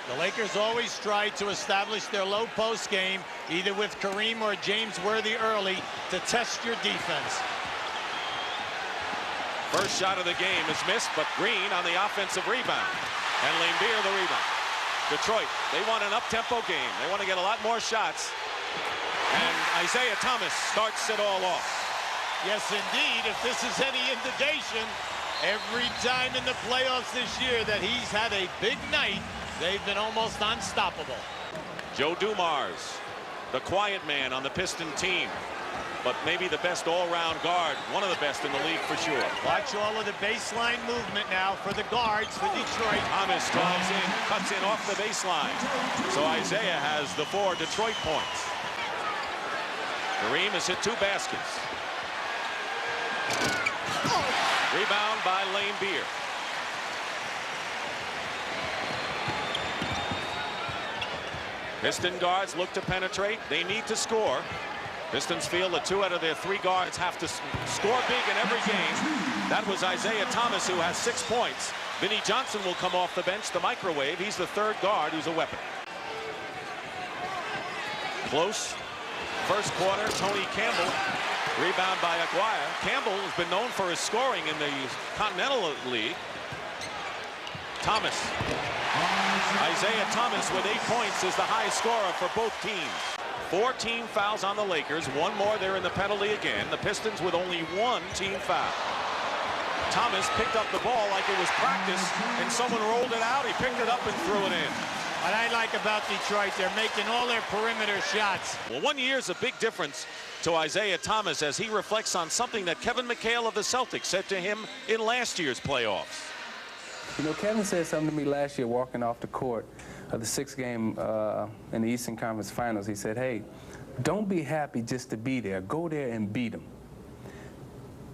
The Lakers always try to establish their low post game, either with Kareem or James Worthy early, to test your defense. First shot of the game is missed, but Green on the offensive rebound. And Laimbeer the rebound. Detroit, they want an up-tempo game. They want to get a lot more shots. And Isiah Thomas starts it all off. Yes, indeed. If this is any indication, every time in the playoffs this year that he's had a big night, they've been almost unstoppable. Joe Dumars, the quiet man on the Piston team, but maybe the best all-round guard, one of the best in the league for sure. Watch all of the baseline movement now for the guards for Detroit. Thomas drives in, cuts in off the baseline. So Isiah has the 4 Detroit points. Kareem has hit 2 baskets. Rebound by Laimbeer. Piston guards look to penetrate. They need to score. Pistons feel that 2 out of their 3 guards have to score big in every game. That was Isiah Thomas, who has 6 points. Vinnie Johnson will come off the bench, the microwave. He's the 3rd guard who's a weapon. Close. First quarter, Tony Campbell. Rebound by Aguirre. Campbell has been known for his scoring in the Continental League. Thomas. Isiah Thomas with 8 points is the high scorer for both teams. 4 team fouls on the Lakers. 1 more, they're in the penalty again. The Pistons with only 1 team foul. Thomas picked up the ball like it was practice, and someone rolled it out. He picked it up and threw it in. What I like about Detroit, they're making all their perimeter shots. Well, 1 year's a big difference to Isiah Thomas as he reflects on something that Kevin McHale of the Celtics said to him in last year's playoffs. You know, Kevin said something to me last year walking off the court of the 6th game in the Eastern Conference Finals. He said, hey, don't be happy just to be there. Go there and beat them.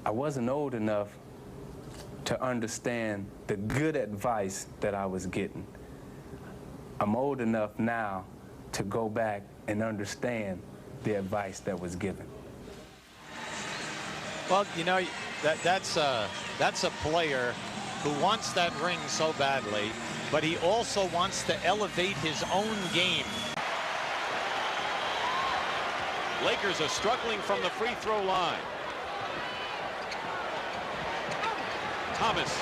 I wasn't old enough to understand the good advice that I was getting. I'm old enough now to go back and understand the advice that was given. Well, you know, that's a player who wants that ring so badly, but he also wants to elevate his own game. Lakers are struggling from the free throw line. Thomas.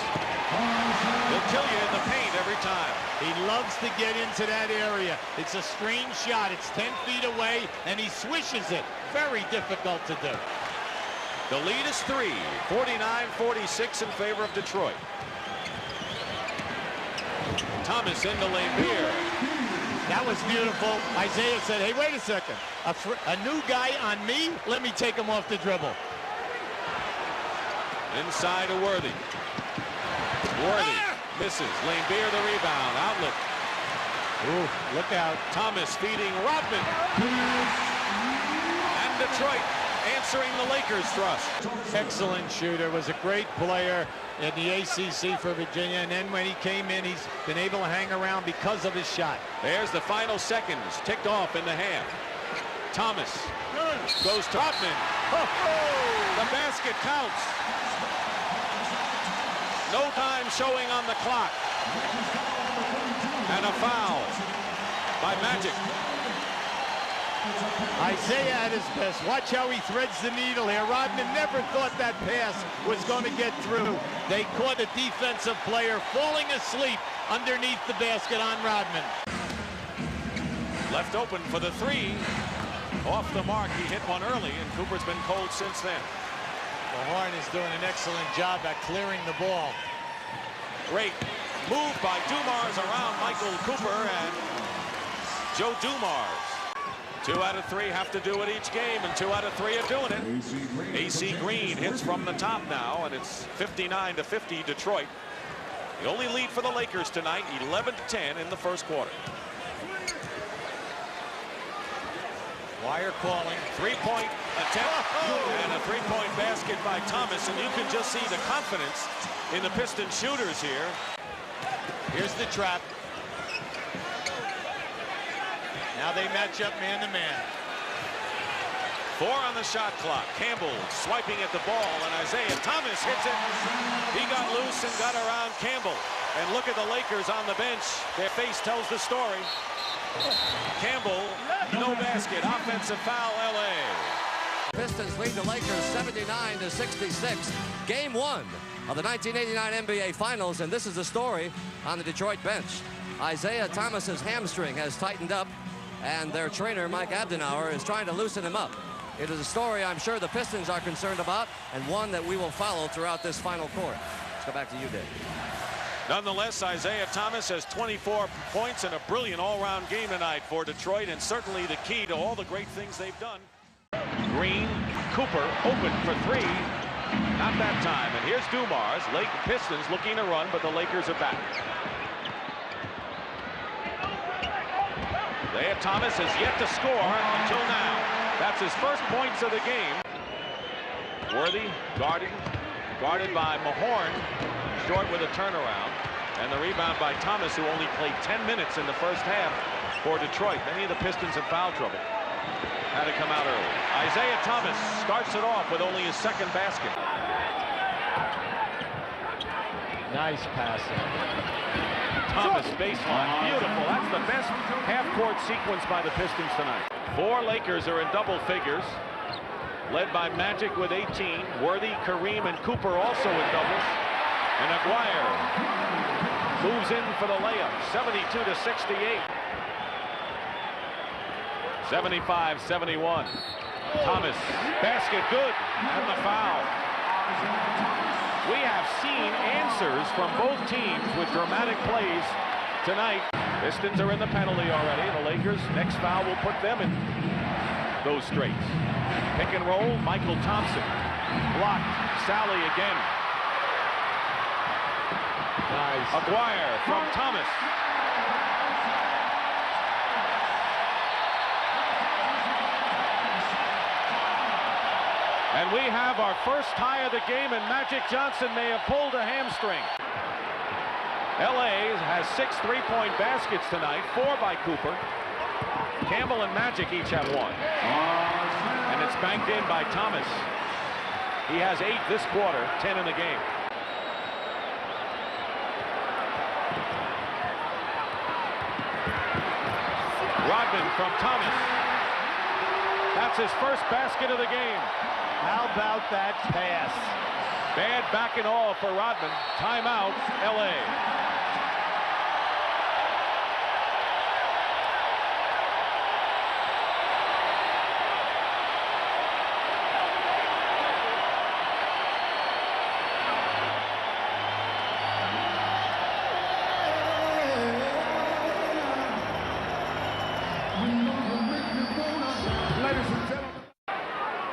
He'll kill you in the paint every time. He loves to get into that area. It's a strange shot. It's 10 feet away, and he swishes it. Very difficult to do. The lead is 3, 49-46 in favor of Detroit. Thomas into Laimbeer. That was beautiful. Isiah said, hey, wait a second. A new guy on me? Let me take him off the dribble. Inside to Worthy. Worthy misses. Laimbeer the rebound. Outlet. Ooh, look out. Thomas feeding Rodman. And Detroit answering the Lakers' thrust. Excellent shooter. Was a great player in the ACC for Virginia. And then when he came in, he's been able to hang around because of his shot. There's the final seconds ticked off in the half. Thomas goes to Rodman. The basket counts. No time showing on the clock. And a foul by Magic. Isiah at his best. Watch how he threads the needle here. Rodman never thought that pass was going to get through. They caught a defensive player falling asleep underneath the basket on Rodman. Left open for the 3. Off the mark. He hit one early, and Cooper's been cold since then. The Horn is doing an excellent job at clearing the ball. Great move by Dumars around Michael Cooper and Joe Dumars. 2 out of 3 have to do it each game, and 2 out of 3 are doing it. AC Green hits from the top now, and it's 59-50 Detroit. The only lead for the Lakers tonight, 11-10 in the first quarter. Wire calling. 3-point attempt and a 3-point basket by Thomas, and you can just see the confidence in the Piston shooters here. Here's the trap. Now they match up man-to-man. 4 on the shot clock. Campbell swiping at the ball, and Isiah Thomas hits it. He got loose and got around Campbell. And look at the Lakers on the bench. Their face tells the story. Campbell, no basket. Offensive foul, LA. Pistons lead the Lakers 79-66. Game 1 of the 1989 NBA Finals, and this is the story on the Detroit bench. Isiah Thomas's hamstring has tightened up, and their trainer, Mike Abdenauer, is trying to loosen him up. It is a story I'm sure the Pistons are concerned about, and one that we will follow throughout this final quarter. Let's go back to you, Dick. Nonetheless, Isiah Thomas has 24 points and a brilliant all-round game tonight for Detroit, and certainly the key to all the great things they've done. Green, Cooper open for three. Not that time. And here's Dumars. Lake Pistons looking to run, but the Lakers are back. Isiah Thomas has yet to score until now. That's his first points of the game. Worthy guarded by Mahorn. Short with a turnaround. And the rebound by Thomas, who only played 10 minutes in the first half for Detroit. Many of the Pistons in foul trouble. Had to come out early. Isiah Thomas starts it off with only his second basket. Nice passing. Thomas baseline. Beautiful. That's the best half-court sequence by the Pistons tonight. 4 Lakers are in double figures, led by Magic with 18. Worthy, Kareem, and Cooper also in doubles. And Aguirre moves in for the layup. 72-68. 75-71. Thomas, basket good, and the foul. We have seen answers from both teams with dramatic plays tonight. Pistons are in the penalty already. The Lakers, next foul will put them in those straights. Pick and roll, Michael Thompson. Blocked, Sally again. Nice. Aguirre from Thomas. And we have our first tie of the game, and Magic Johnson may have pulled a hamstring. LA has 6 3-point baskets tonight, 4 by Cooper. Campbell and Magic each have 1. And it's banked in by Thomas. He has 8 this quarter, 10 in the game. Rodman from Thomas. That's his first basket of the game. How about that pass? Bad back and all for Rodman. Timeout, LA.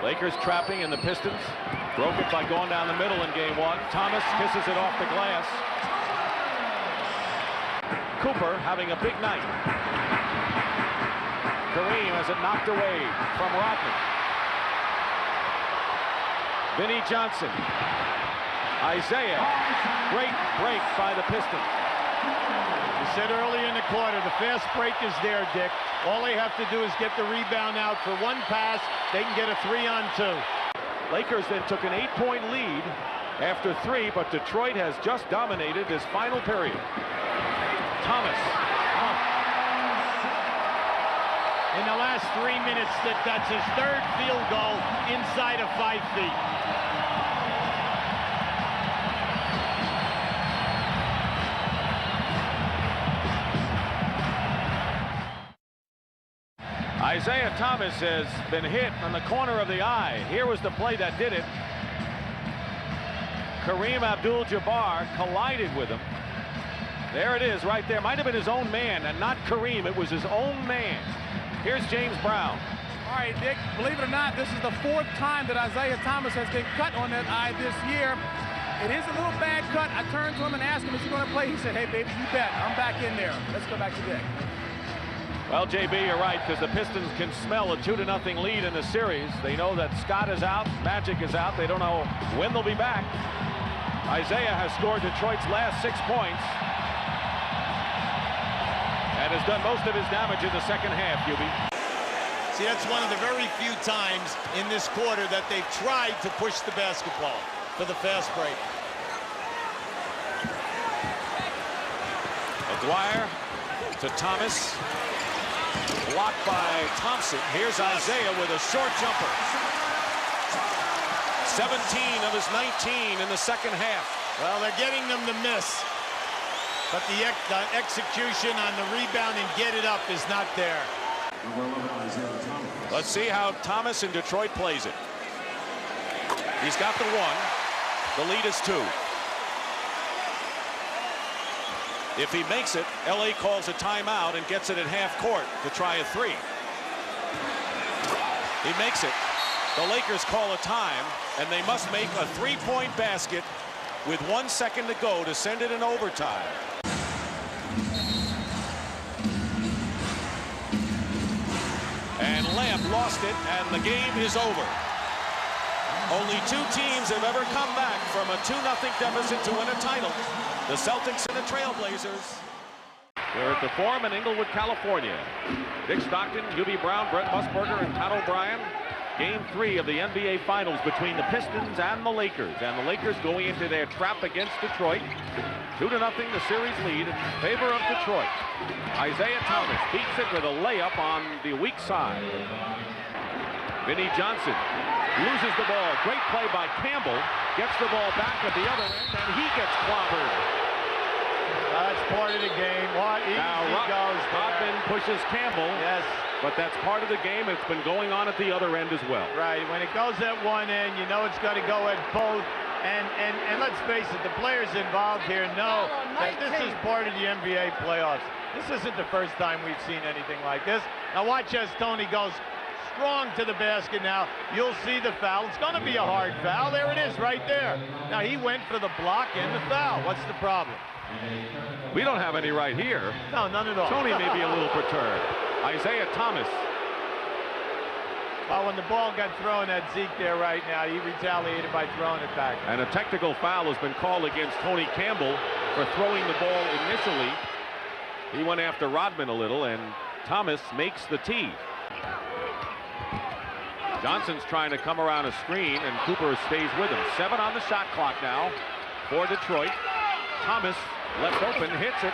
Lakers trapping, and the Pistons broke it by going down the middle in game 1. Thomas kisses it off the glass. Cooper having a big night. Kareem has it knocked away from Rodman. Vinnie Johnson. Isiah. Great break by the Pistons. You said earlier in the quarter, the fast break is there, Dick. All they have to do is get the rebound out for one pass. They can get a 3-on-2. Lakers then took an 8-point lead after 3, but Detroit has just dominated this final period. Thomas. In the last 3 minutes, that's his 3rd field goal inside of 5 feet. Isiah Thomas has been hit on the corner of the eye. Here was the play that did it. Kareem Abdul-Jabbar collided with him. There it is right there. Might have been his own man, and not Kareem. It was his own man. Here's James Brown. All right, Dick, believe it or not, this is the 4th time that Isiah Thomas has been cut on that eye this year. It is a little bad cut. I turned to him and asked him, is he going to play? He said, hey, baby, you bet. I'm back in there. Let's go back to Dick. Well, JB, you're right, because the Pistons can smell a 2-0 lead in the series. They know that Scott is out, Magic is out. They don't know when they'll be back. Isiah has scored Detroit's last 6 points and has done most of his damage in the second half, QB. See, that's one of the very few times in this quarter that they've tried to push the basketball for the fast break. Aguirre to Thomas. Blocked by Thompson. Here's Isiah with a short jumper. 17 of his 19 in the second half. Well, they're getting them to miss. But the execution on the rebound and get it up is not there. Let's see how Thomas in Detroit plays it. He's got the one. The lead is 2. If he makes it, LA calls a timeout and gets it at half court to try a 3. He makes it. The Lakers call a time, and they must make a 3-point basket with 1 second to go to send it in overtime. And Lamb lost it, and the game is over. Only 2 teams have ever come back from a 2-0 deficit to win a title. The Celtics and the Trailblazers. We're at the Forum in Inglewood, California. Dick Stockton, UB Brown, Brett Musburger, and Pat O'Brien. Game 3 of the NBA Finals between the Pistons and the Lakers. And the Lakers going into their trap against Detroit. 2-0 the series lead in favor of Detroit. Isiah Thomas beats it with a layup on the weak side. Vinnie Johnson loses the ball. Great play by Campbell. Gets the ball back at the other end, and he gets clobbered. That's part of the game. Now Rodman pushes Campbell. Yes. But that's part of the game. It's been going on at the other end as well. Right. When it goes at one end, you know it's going to go at both. And let's face it, the players involved here know that this is part of the NBA playoffs. This isn't the first time we've seen anything like this. Now watch as Tony goes strong to the basket now. You'll see the foul. It's going to be a hard foul. There it is right there. Now he went for the block and the foul. What's the problem? We don't have any right here. No, none at all. Tony may be a little perturbed. Isiah Thomas. Well, when the ball got thrown at Zeke there right now, he retaliated by throwing it back. And a technical foul has been called against Tony Campbell for throwing the ball initially. He went after Rodman a little, and Thomas makes the tee. Johnson's trying to come around a screen, and Cooper stays with him. 7 on the shot clock now for Detroit. Thomas left open, hits it.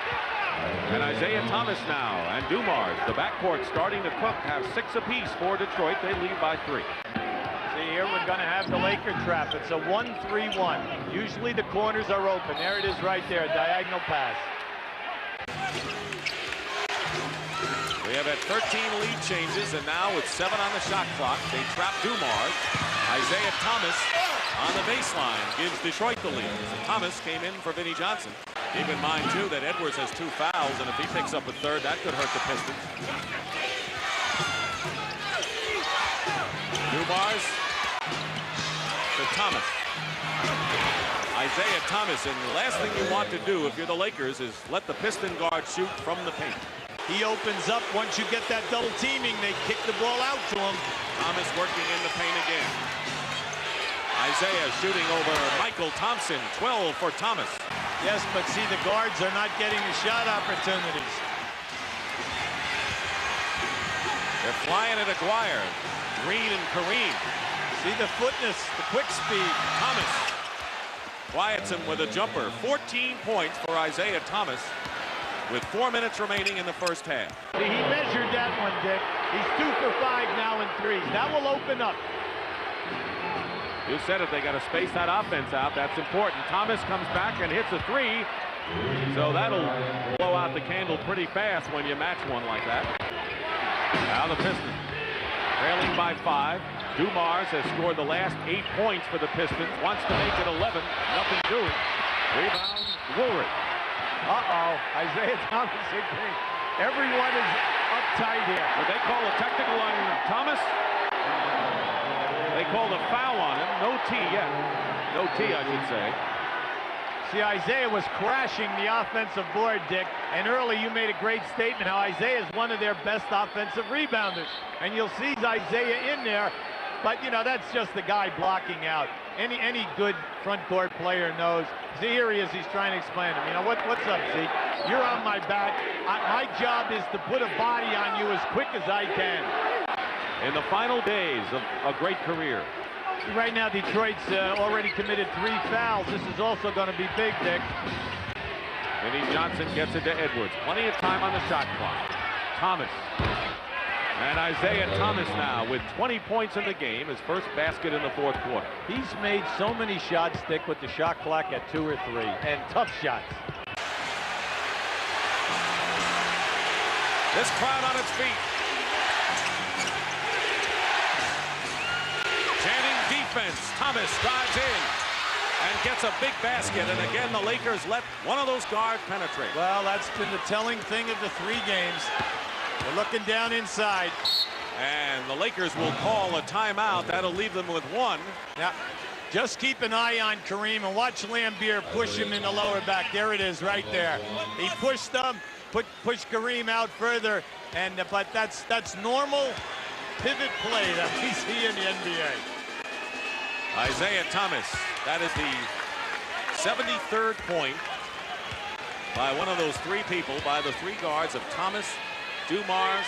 And Isiah Thomas now and Dumars, the backcourt starting to cook, have 6 apiece for Detroit. They lead by 3. See, here we're going to have the Laker trap. It's a 1-3-1. Usually the corners are open. There it is right there, diagonal pass. We have had 13 lead changes, and now with 7 on the shot clock, they trap Dumars. Isiah Thomas on the baseline gives Detroit the lead. Thomas came in for Vinnie Johnson. Keep in mind, too, that Edwards has 2 fouls, and if he picks up a 3rd, that could hurt the Pistons. Dumars to Thomas. Isiah Thomas, and the last thing you want to do if you're the Lakers is let the Piston guard shoot from the paint. He opens up. Once you get that double teaming, they kick the ball out to him. Thomas working in the paint again. Isiah shooting over Michael Thompson. 12 for Thomas. Yes, but see, the guards are not getting the shot opportunities. They're flying at Aguirre. Green and Kareem. See the footness, the quick speed. Thomas quiets him with a jumper. 14 points for Isiah Thomas with 4 minutes remaining in the first half. See, he measured that one, Dick. He's 2 for 5 now in threes. That will open up. You said it, they got to space that offense out. That's important. Thomas comes back and hits a 3. So that'll blow out the candle pretty fast when you match one like that. Now the Pistons trailing by 5. Dumars has scored the last 8 points for the Pistons. Wants to make it 11. Nothing doing. Rebound, Woolridge. Isiah Thomas agreed. Everyone is uptight here. Did they call a technical on Thomas? They called a foul on him. No T yet. No T, I should say. See, Isiah was crashing the offensive board, Dick. And early you made a great statement how Isiah is one of their best offensive rebounders. And you'll see Isiah in there. But, you know, that's just the guy blocking out. Any good front court player knows. See, here he is. He's trying to explain to him. You know, what's up, Zeke? You're on my back. My job is to put a body on you as quick as I can. In the final days of a great career. Right now, Detroit's already committed 3 fouls. This is also going to be big, Dick. Vinnie Johnson gets it to Edwards. Plenty of time on the shot clock. Thomas. And Isiah Thomas now with 20 points in the game, his first basket in the fourth quarter. He's made so many shots stick with the shot clock at 2 or 3, and tough shots. This crowd on its feet. Chanting defense. Thomas drives in and gets a big basket. And again, the Lakers let one of those guards penetrate. Well, that's been the telling thing of the 3 games. They're looking down inside. And the Lakers will call a timeout. That'll leave them with 1. Yeah. Just keep an eye on Kareem and watch Lambier push him in the lower back. There it is right there. He pushed them, pushed Kareem out further, but that's normal pivot play that we see in the NBA. Isiah Thomas, that is the 73rd point by one of those 3 people, by the 3 guards of Thomas, Dumars,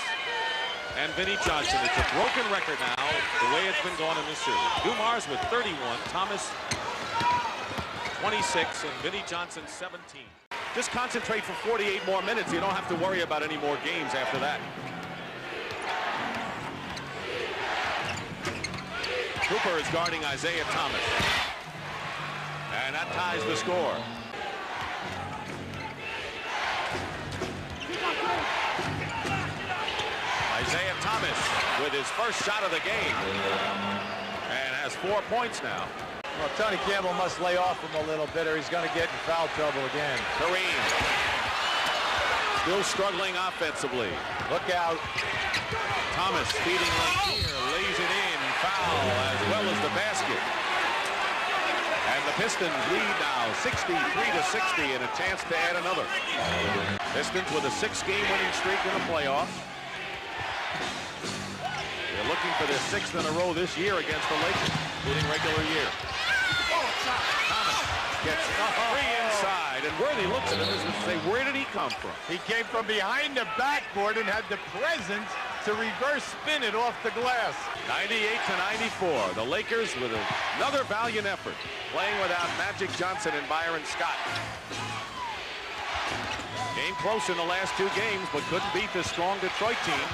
and Vinnie Johnson. It's a broken record now, the way it's been going in this series. Dumars with 31, Thomas 26, and Vinnie Johnson 17. Just concentrate for 48 more minutes. You don't have to worry about any more games after that. Cooper is guarding Isiah Thomas. And that ties the score. Isiah Thomas with his first shot of the game. And has 4 points now. Well, Tony Campbell must lay off him a little bit or he's going to get in foul trouble again. Kareem. Still struggling offensively. Look out. Thomas feeding Lambier, lays it in, foul as well as the basket. And the Pistons lead now 63-60 and a chance to add another. Pistons with a 6-game winning streak in the playoffs. They're looking for their 6th in a row this year against the Lakers, including regular year. Thomas gets 3 inside, and Worthy looks at him as if to say, where did he come from? He came from behind the backboard and had the presence to reverse spin it off the glass. 98-94. The Lakers with another valiant effort, playing without Magic Johnson and Byron Scott. Came close in the last 2 games, but couldn't beat the strong Detroit team.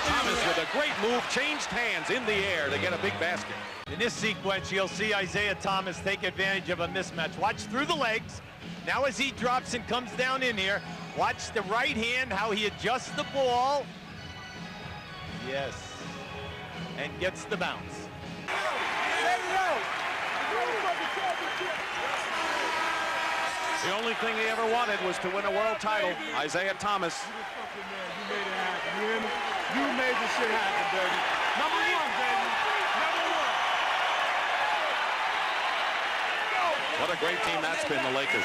Thomas with a great move, changed hands in the air to get a big basket. In this sequence, you'll see Isiah Thomas take advantage of a mismatch. Watch through the legs. Now as he drops and comes down in here, watch the right hand, how he adjusts the ball. Yes. And gets the bounce. The only thing he ever wanted was to win a world title. Isiah Thomas. You made this shit happen, baby. Number 1, baby. Number 1. What a great team that's been, the Lakers.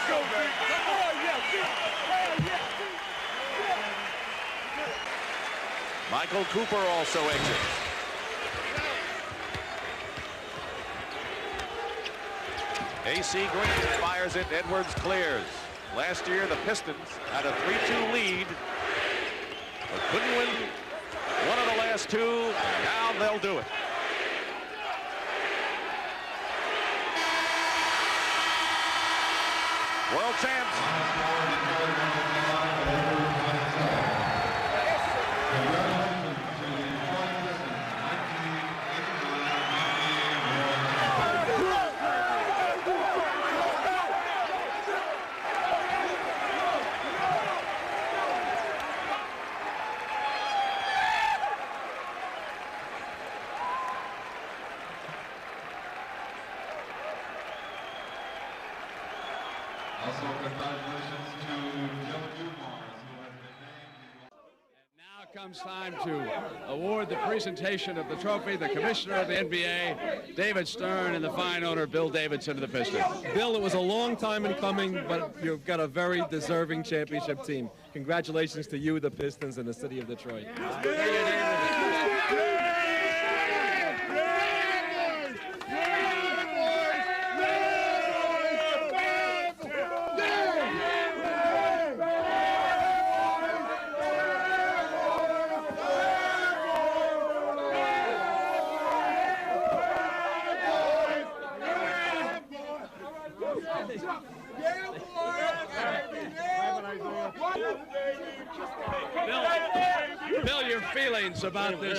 Michael Cooper also exits. AC Green fires it. Edwards clears. Last year, the Pistons had a 3-2 lead, but couldn't win one of the last 2. Now they'll do it. World champs. Also, congratulations to Joe Dumars, who has been named. Now comes time to award the presentation of the trophy. The commissioner of the NBA, David Stern, and the fine owner, Bill Davidson of the Pistons. Bill, it was a long time in coming, but you've got a very deserving championship team. Congratulations to you, the Pistons, and the city of Detroit. Bill, your feelings about this?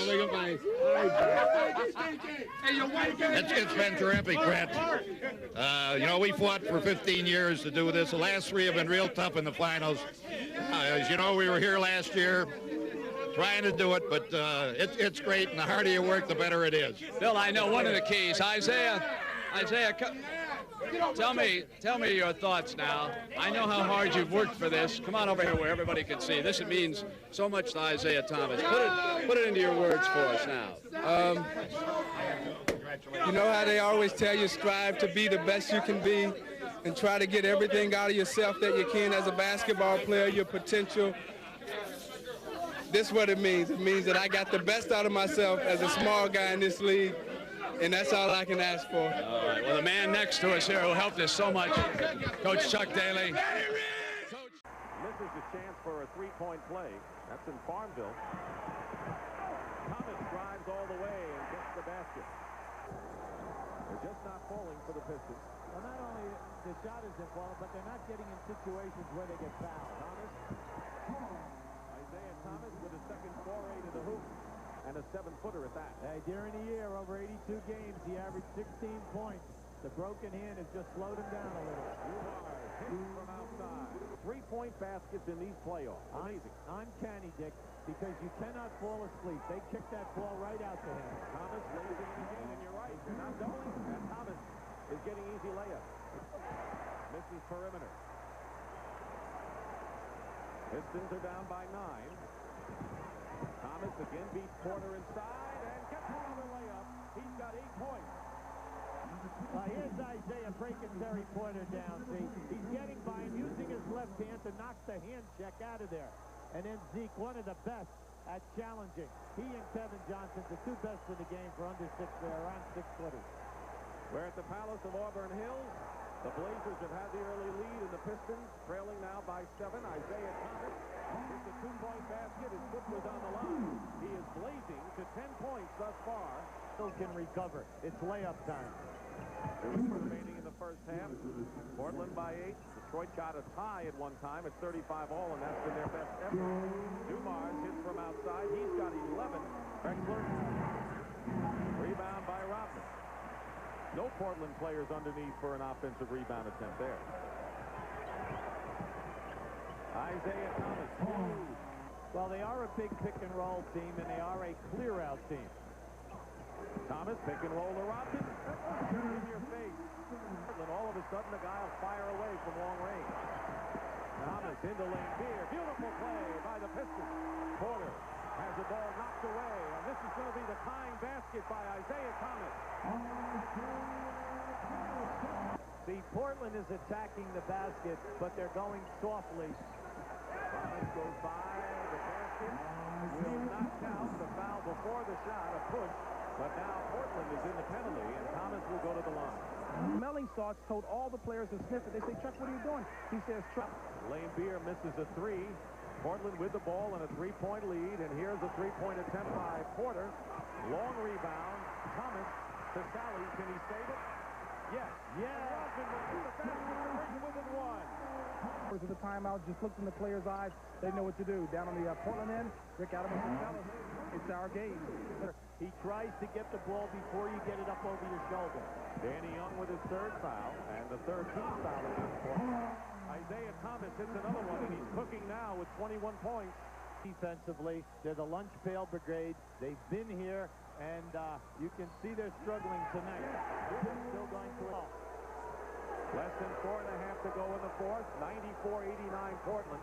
It's been terrific, Brett. You know, we fought for 15 years to do this. The last three have been real tough in the finals. As you know, we were here last year trying to do it, but it's great, and the harder you work, the better it is. Bill, I know one of the keys. Isaiah, tell me your thoughts now. I know how hard you've worked for this. Come on over here where everybody can see. This means so much to Isiah Thomas. Put it into your words for us now. You know how they always tell you, strive to be the best you can be and try to get everything out of yourself that you can as a basketball player, your potential. This is what it means. It means that I got the best out of myself as a small guy in this league, and that's all I can ask for. All right, well, the man next to us here who helped us so much, Coach Chuck Daly. Coach misses the chance for a three-point play. That's in Farmville. Thomas drives all the way and gets the basket. They're just not falling for the Pistons. Well, not only the shot isn't falling, but they're not getting in situations where they get fouled. Isiah Thomas with a second foray to the hoop and a 7-footer at that. Hey, during the year, over 82 games, he averaged 16 points. The broken hand has just slowed him down a little. From outside. 3-point baskets in these playoffs. Amazing. Uncanny, Dick, because you cannot fall asleep. They kicked that ball right out to him. Thomas lays it in again, and you're right. They're not going. And Thomas is getting easy layups. Misses perimeter. Pistons are down by 9. Thomas again beats Porter inside and gets another layup. He's got 8 points. Here's Isiah breaking Terry Porter down. See, he's getting by him, using his left hand to knock the hand check out of there. And then Zeke, one of the best at challenging. He and Kevin Johnson, the two best in the game for under 6, they're around 6-footers. We're at the Palace of Auburn Hills. The Blazers have had the early lead, and the Pistons trailing now by 7. Isiah Thomas hits a 2-point basket. His foot was on the line. He is blazing to 10 points thus far. Still can recover. It's layup time. 2 remaining in the first half. Portland by 8. Detroit got a tie at one time at 35 all, and that's been their best effort. Dumars hits from outside. He's got 11. Drexler. Rebound by Rodman. No Portland players underneath for an offensive rebound attempt there. Isiah Thomas. Well, they are a big pick-and-roll team, and they are a clear-out team. Thomas, pick and roll to Rodman. In your face. And all of a sudden, the guy will fire away from long range. Thomas into Lane Beer. Beautiful play by the Pistons. Porter has the ball knocked away, and this is going to be the tying basket by Isiah Thomas. See, Portland is attacking the basket, but they're going softly. Thomas goes by the basket. Will not count the foul before the shot, a push. But now Portland is in the penalty, and Thomas will go to the line. Melling Starks told all the players to sniff it. They say, Chuck, what are you doing? He says, Chuck. Lane Beer misses a 3. Portland with the ball and a 3-point lead, and here's a 3-point attempt by Porter. Long rebound. Thomas to Sally. Can he save it? Yes. Yeah. Rodman will hit the basket. Within 1. To the timeout, just looked in the players' eyes. They know what to do. Down on the Portland end, Rick Adams will tell us it's our game. He tries to get the ball before you get it up over your shoulder. Danny Young with his 3rd foul, and the 3rd team foul at this point. Isiah Thomas hits another one, and he's cooking now with 21 points. Defensively, they're the lunch pail brigade. They've been here, and you can see they're struggling tonight. They're still going to help. Less than 4.5 to go in the 4th. 94-89 Portland.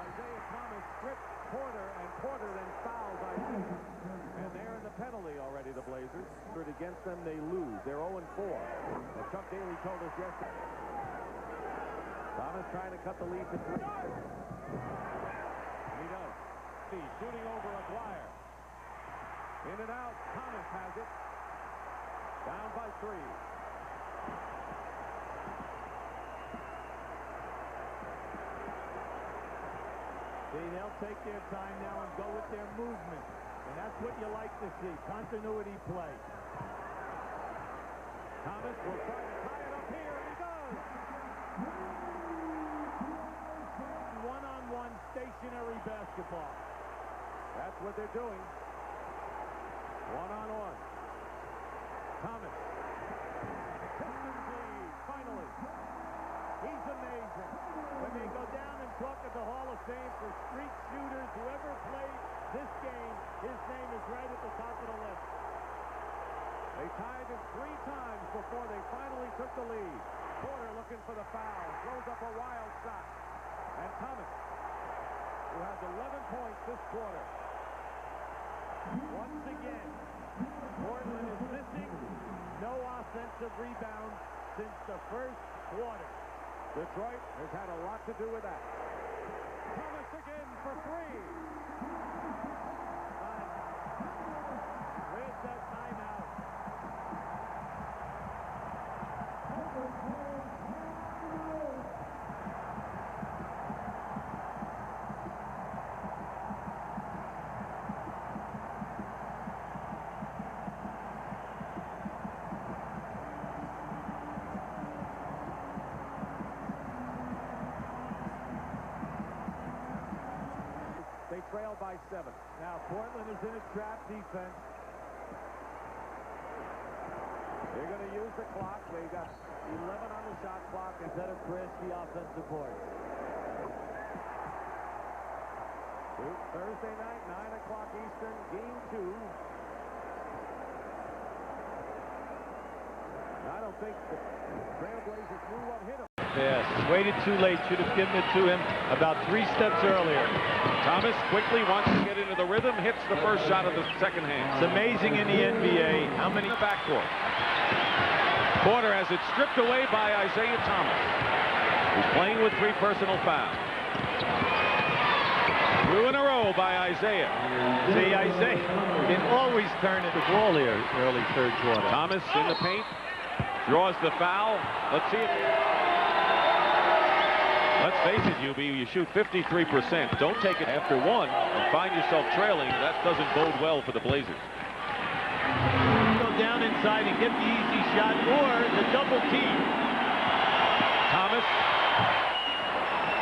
Isiah Thomas stripped Porter, and Porter then fouls Isiah. And they're in the penalty already, the Blazers. Against them, they lose. They're 0-4. And Chuck Daly told us yesterday. Thomas trying to cut the lead to 3. He does. He's shooting over Aguirre. In and out. Thomas has it. Down by 3. See, they'll take their time now and go with their movement. And that's what you like to see. Continuity play. Thomas will try to tie it up here, and he does. One-on-one stationary basketball. That's what they're doing. One-on-one. Thomas. Pistons lead, finally. He's amazing. When they go down and talk at the Hall of Fame for street shooters, whoever played this game, his name is right at the top of the list. They tied it 3 times before they finally took the lead. Porter looking for the foul, throws up a wild shot. And Thomas, who has 11 points this quarter. Once again, Portland is missing no offensive rebounds since the first quarter. Detroit has had a lot to do with that. Thomas again for 3. Where's that timeout? They trail by 7. Now Portland is in a trap defense. They're going to use the clock. They got 11 on the shot clock instead of Chris, the offensive board. Thursday night, 9 o'clock Eastern, game 2. I don't think the Trailblazers knew what hit him. Pass. Waited too late. Should have given it to him about 3 steps earlier. Thomas quickly wants to get into the rhythm, hits the first shot of the second half. It's amazing in the NBA how many Backcourt. Porter has it stripped away by Isiah Thomas, who's playing with 3 personal fouls. 2 in a row by Isiah. See, Isiah can always turn it the ball here early third quarter. Thomas in the paint, draws the foul. Let's see it. Let's face it, UB, you shoot 53%. Don't take it after 1 and find yourself trailing. That doesn't bode well for the Blazers. Go down inside and get the easy shot or the double team. Thomas.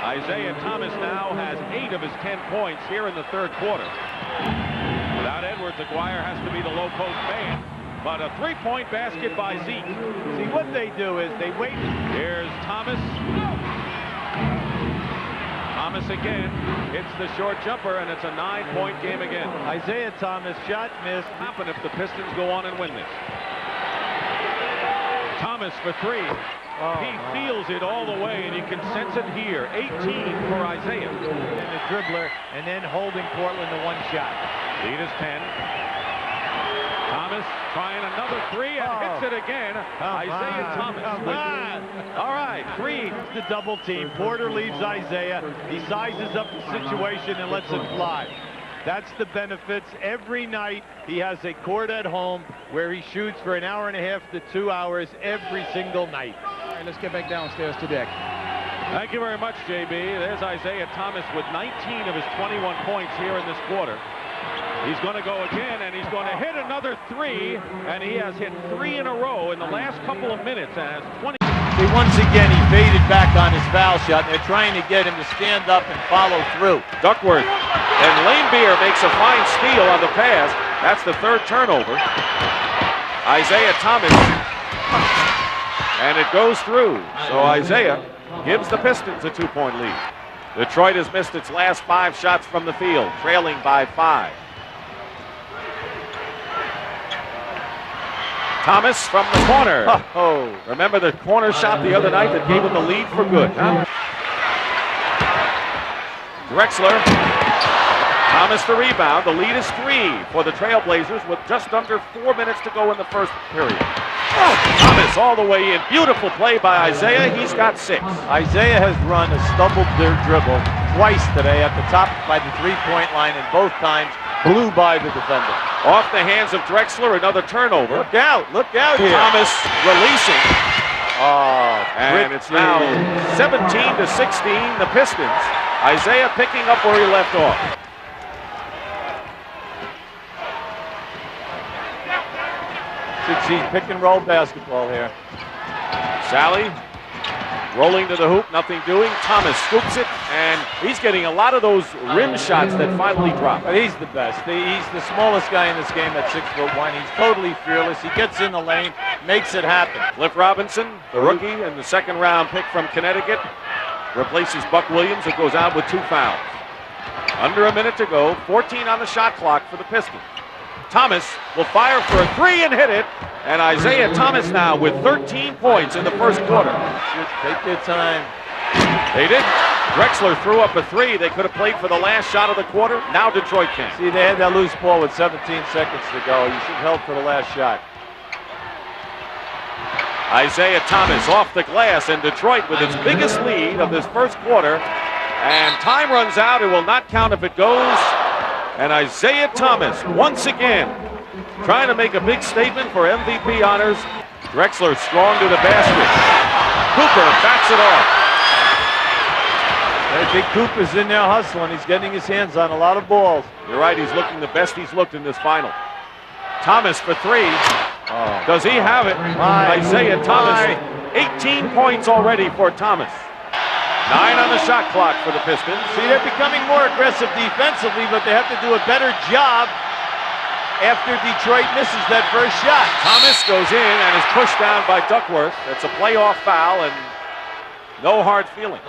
Isiah Thomas now has 8 of his 10 points here in the third quarter. Without Edwards, Aguirre has to be the low post man. But a 3-point basket by Zeke. See, what they do is they wait. Here's Thomas. Thomas again hits the short jumper, and it's a 9-point game again. Isiah Thomas shot missed. Happen if the Pistons go on and win this. Thomas for 3. He feels it all the way, and you can sense it here. 18 for Isiah. And the dribbler, and then holding Portland to 1 shot. Lead is 10. Thomas trying another 3 and hits it again. Isiah Thomas. All right, 3. The double team. Porter leaves Isiah. He sizes up the situation and lets it fly. That's the benefits. Every night he has a court at home where he shoots for 1.5 hours to 2 hours every single night. All right, let's get back downstairs to deck. Thank you very much, JB. There's Isiah Thomas with 19 of his 21 points here in this quarter. He's going to go again, and he's going to hit another 3, and he has hit 3 in a row in the last couple of minutes, and has 20. Once again, he faded back on his foul shot, and they're trying to get him to stand up and follow through. Duckworth, and Lane Beer makes a fine steal on the pass. That's the 3rd turnover. Isiah Thomas, and it goes through. So Isiah gives the Pistons a 2-point lead. Detroit has missed its last 5 shots from the field, trailing by 5. Thomas from the corner. Oh, remember the corner shot the other night that gave him the lead for good, huh? Drexler. Thomas the rebound. The lead is 3 for the Trailblazers with just under 4 minutes to go in the first period. Thomas all the way in. Beautiful play by Isiah. He's got 6. Isiah has run a stumbled dribble twice today at the top by the 3-point line, and both times blew by the defender. Off the hands of Drexler, another turnover. Look out here. Thomas releasing. And it's free. now 17-16, the Pistons. Isiah picking up where he left off. Should see pick and roll basketball here. Sally rolling to the hoop, nothing doing. Thomas scoops it and he's getting a lot of those rim shots that finally drop. But he's the best. He's the smallest guy in this game at 6'1". He's totally fearless. He gets in the lane, makes it happen. Cliff Robinson, the rookie and the second-round pick from Connecticut, replaces Buck Williams, who goes out with 2 fouls. Under a minute to go, 14 on the shot clock for the Pistons. Thomas will fire for a 3 and hit it. And Isiah Thomas now with 13 points in the first quarter. Take their time. They did. Drexler threw up a 3. They could have played for the last shot of the quarter. Now Detroit can. See, they had that loose ball with 17 seconds to go. You should have held for the last shot. Isiah Thomas off the glass, and Detroit with its biggest lead of this first quarter. And time runs out. It will not count if it goes. And Isiah Thomas once again trying to make a big statement for MVP honors. Drexler strong to the basket. Cooper backs it off. Big Cooper's in there hustling. He's getting his hands on a lot of balls. You're right, he's looking the best he's looked in this final. Thomas for 3. Does he have it? Isiah Thomas, 18 points already for Thomas. 9 on the shot clock for the Pistons. See, they're becoming more aggressive defensively, but they have to do a better job after Detroit misses that first shot. Thomas goes in and is pushed down by Duckworth. That's a playoff foul and no hard feeling.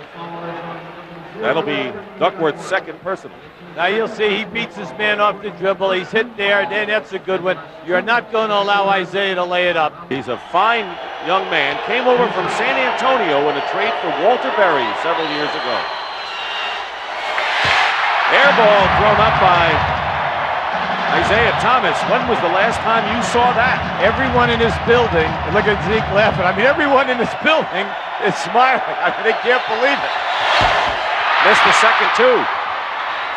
That'll be Duckworth's second personal. Now you'll see he beats his man off the dribble. He's hit there. Then that's a good one. You're not going to allow Isiah to lay it up. He's a fine young man. Came over from San Antonio in a trade for Walter Berry several years ago. Air ball thrown up by Isiah Thomas. When was the last time you saw that? Everyone in this building, and look at Zeke laughing. I mean, everyone in this building is smiling. I mean, they can't believe it. Missed the second, too.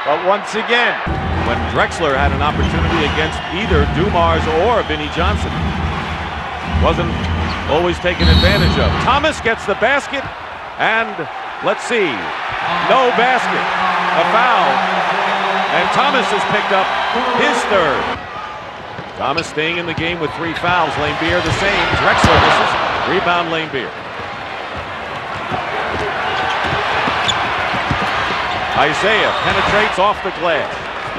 But once again, when Drexler had an opportunity against either Dumars or Vinnie Johnson, wasn't always taken advantage of. Thomas gets the basket, and let's see, no basket, a foul, and Thomas has picked up his 3rd. Thomas staying in the game with 3 fouls. Laimbeer the same. Drexler misses. Rebound Laimbeer. Isiah penetrates off the glass.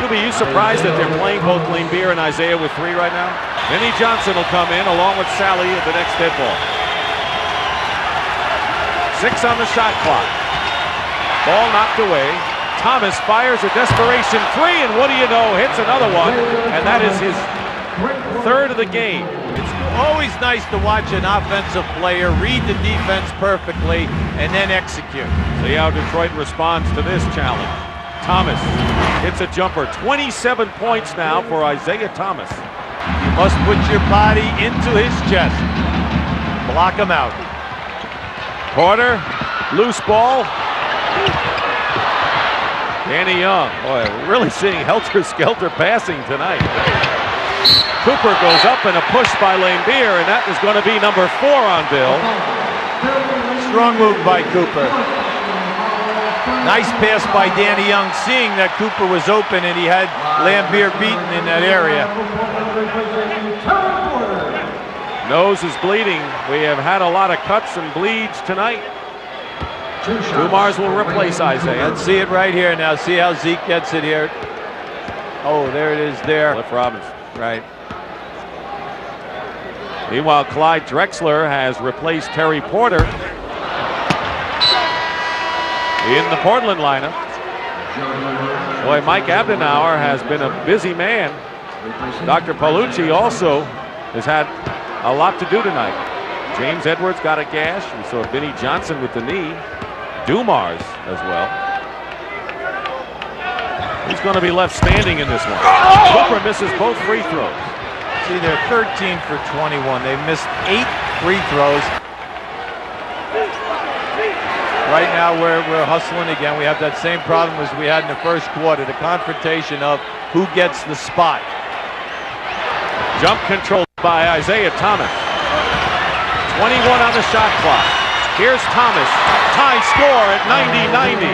You'll be surprised that they're playing both Laimbeer and Isiah with 3 right now. Vinnie Johnson will come in along with Sally at the next dead ball. 6 on the shot clock. Ball knocked away. Thomas fires a desperation 3, and what do you know, hits another one, and that is his 3rd of the game. It's always nice to watch an offensive player read the defense perfectly and then execute. See how Detroit responds to this challenge. Thomas hits a jumper. 27 points now for Isiah Thomas. You must put your body into his chest. Block him out. Porter, loose ball. Danny Young, boy, we're really seeing helter-skelter passing tonight. Cooper goes up and a push by Laimbeer, and that is going to be number 4 on Bill. Strong move by Cooper. Nice pass by Danny Young, seeing that Cooper was open and he had Laimbeer beaten in that area. Nose is bleeding. We have had a lot of cuts and bleeds tonight. Dumars will replace Isiah. Let's see it right here now. See how Zeke gets it here. Oh, there it is there. Cliff Robinson. Right. Meanwhile, Clyde Drexler has replaced Terry Porter in the Portland lineup. Boy, Mike Abdenauer has been a busy man. Dr. Paolucci also has had a lot to do tonight. James Edwards got a gash. We saw Vinnie Johnson with the knee. Dumars as well. Who's going to be left standing in this one? Cooper misses both free throws. See, they're 13 for 21. They missed 8 free throws. Right now we're hustling again. We have that same problem as we had in the first quarter, the confrontation of who gets the spot. Jump controlled by Isiah Thomas. 21 on the shot clock. Here's Thomas. Tie score at 90-90.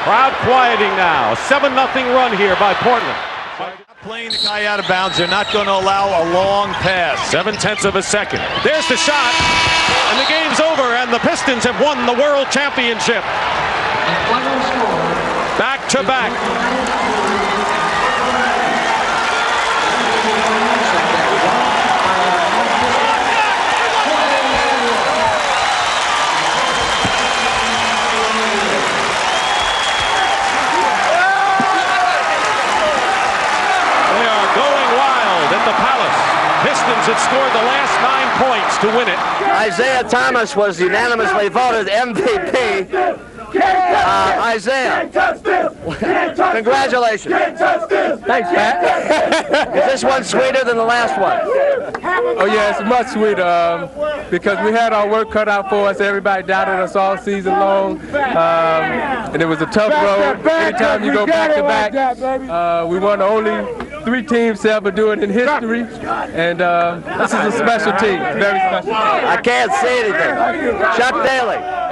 Crowd quieting now. 7-0 run here by Portland. playing the guy out of bounds. They're not going to allow a long pass. 0.7 of a second. There's the shot, and the game's over, and the Pistons have won the World Championship. Back to back. The Palace. Pistons had scored the last 9 points to win it. Isiah Thomas was unanimously voted MVP. Isiah, congratulations. Thanks, Pat. Is this one sweeter than the last one? Oh, yeah, it's much sweeter because we had our work cut out for us. Everybody doubted us all season long, and it was a tough road. Anytime you go back-to-back, we won the only 3 teams to ever do it in history, and this is a special team, very special team. I can't say anything. Chuck Daly.